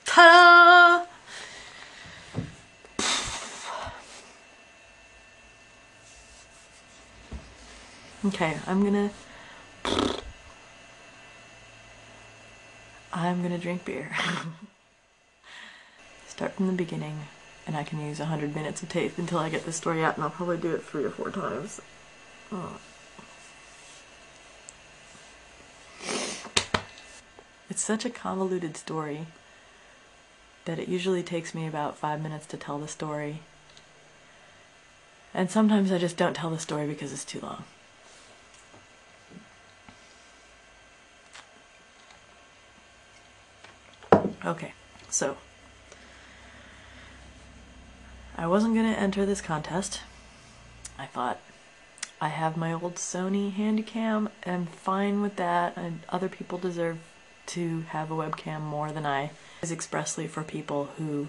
Ta-da! Okay, I'm gonna drink beer. Start from the beginning, and I can use 100 minutes of tape until I get this story out, and I'll probably do it 3 or 4 times. Oh. It's such a convoluted story that it usually takes me about 5 minutes to tell the story. And sometimes I just don't tell the story because it's too long. Okay, so I wasn't going to enter this contest. I thought, I have my old Sony Handycam, I'm fine with that, and other people deserve to have a webcam more than I. It's expressly for people who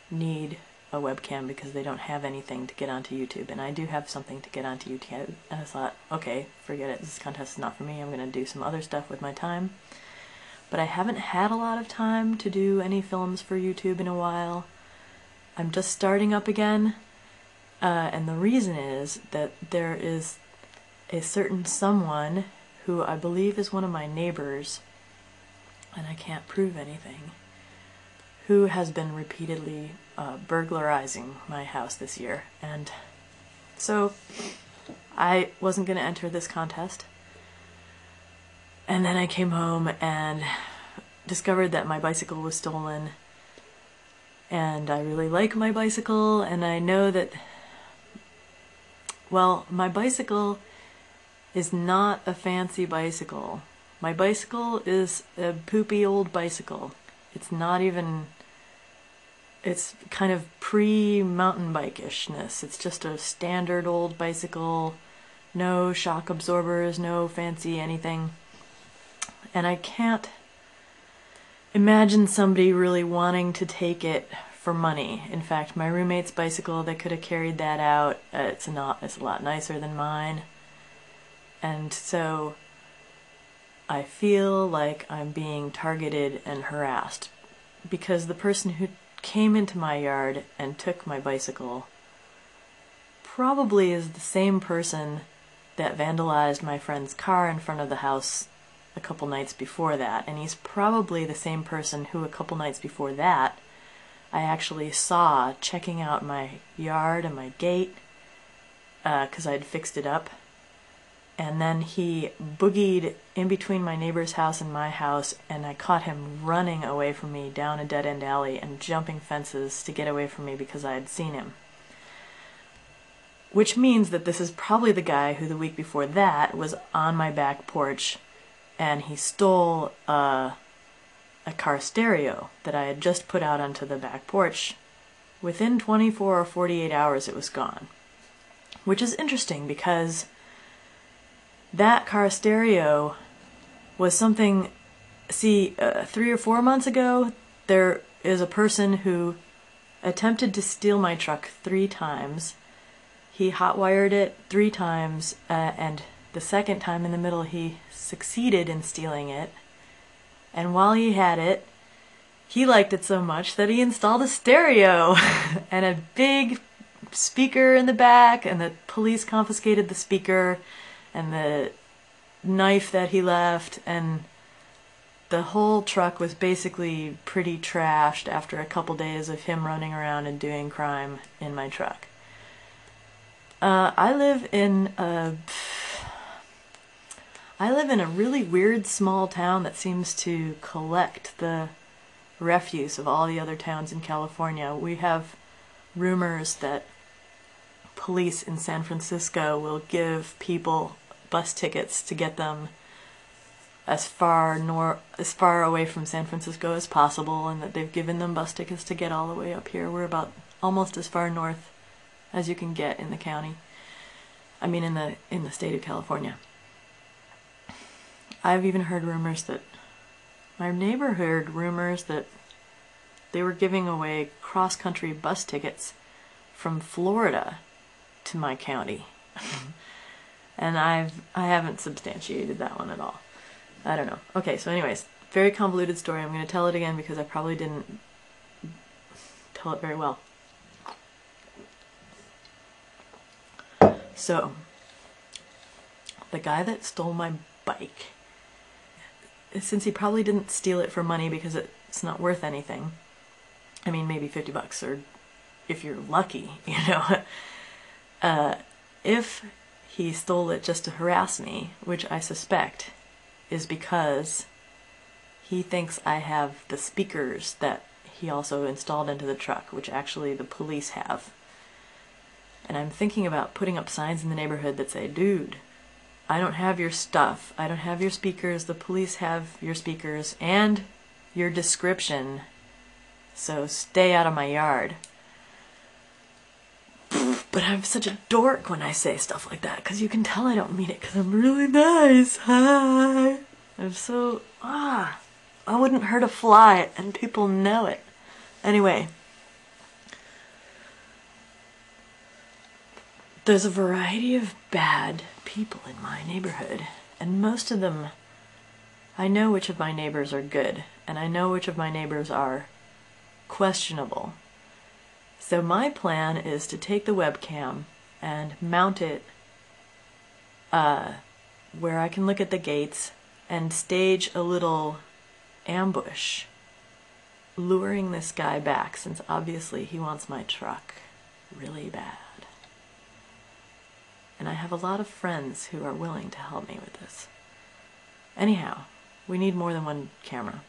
need a webcam because they don't have anything to get onto YouTube, and I do have something to get onto YouTube. And I thought, okay, forget it, this contest is not for me, I'm going to do some other stuff with my time. But I haven't had a lot of time to do any films for YouTube in a while. I'm just starting up again, and the reason is that there is a certain someone who I believe is one of my neighbors, and I can't prove anything, who has been repeatedly burglarizing my house this year. And so I wasn't going to enter this contest. And then I came home and discovered that my bicycle was stolen. And I really like my bicycle, and I know that, well, my bicycle is not a fancy bicycle. My bicycle is a poopy old bicycle. It's not even, it's kind of pre-mountain bike-ishness. It's just a standard old bicycle, no shock absorbers, no fancy anything. And I can't imagine somebody really wanting to take it for money. In fact, my roommate's bicycle, they could have carried that out. It's a lot nicer than mine. And so I feel like I'm being targeted and harassed because the person who came into my yard and took my bicycle probably is the same person that vandalized my friend's car in front of the house a couple nights before that, and he's probably the same person who a couple nights before that I actually saw checking out my yard and my gate because I'd fixed it up. And then he boogied in between my neighbor's house and my house, and I caught him running away from me down a dead-end alley and jumping fences to get away from me because I had seen him. Which means that this is probably the guy who the week before that was on my back porch, and he stole a car stereo that I had just put out onto the back porch. Within 24 or 48 hours it was gone. Which is interesting because that car stereo was something, see, 3 or 4 months ago, there is a person who attempted to steal my truck 3 times. He hotwired it 3 times, and the second time in the middle he succeeded in stealing it. And while he had it, he liked it so much that he installed a stereo and a big speaker in the back, and the police confiscated the speaker and the knife that he left, and the whole truck was basically pretty trashed after a couple days of him running around and doing crime in my truck. I live in a really weird small town that seems to collect the refuse of all the other towns in California. We have rumors that police in San Francisco will give people bus tickets to get them as far away from San Francisco as possible, and that they've given them bus tickets to get all the way up here. We're about almost as far north as you can get in the county. I mean in the state of California. I've even heard rumors that my neighbor heard rumors that they were giving away cross-country bus tickets from Florida to my county. And I haven't substantiated that one at all. I don't know. Okay, so anyways, very convoluted story. I'm going to tell it again because I probably didn't tell it very well. So, the guy that stole my bike, since he probably didn't steal it for money because it's not worth anything, I mean maybe $50 or if you're lucky, you know, if he stole it just to harass me, which I suspect is because he thinks I have the speakers that he also installed into the truck, which actually the police have. And I'm thinking about putting up signs in the neighborhood that say, dude, I don't have your stuff. I don't have your speakers. The police have your speakers and your description. So stay out of my yard. But I'm such a dork when I say stuff like that, because you can tell I don't mean it, because I'm really nice. Hi. I'm so, I wouldn't hurt a fly, and people know it. Anyway. There's a variety of bad people in my neighborhood, and most of them, I know which of my neighbors are good, and I know which of my neighbors are questionable. So my plan is to take the webcam and mount it where I can look at the gates and stage a little ambush, luring this guy back, since obviously he wants my truck really bad. And I have a lot of friends who are willing to help me with this. Anyhow, we need more than one camera.